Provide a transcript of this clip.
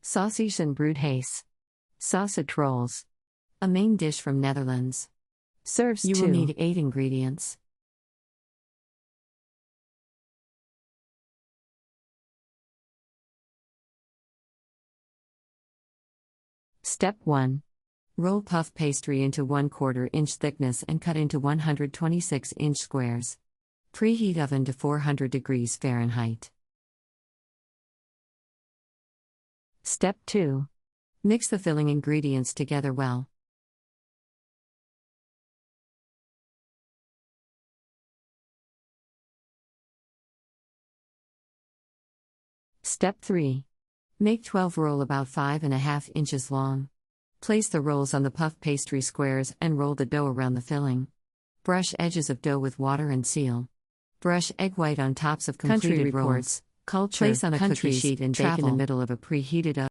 Saucijzen Broodjes. Sausage rolls. A main dish from Netherlands. Serves You will need 8 ingredients. Step 1. Roll puff pastry into 1/4 inch thickness and cut into 126-inch squares. Preheat oven to 400 degrees Fahrenheit. Step 2. Mix the filling ingredients together well. Step 3. Make 12 roll about 5.5 inches long. Place the rolls on the puff pastry squares and roll the dough around the filling. Brush edges of dough with water and seal. Brush egg white on tops of completed rolls. Culture, Place on a cookie countries, sheet and bake in the travel. middle of a preheated oven.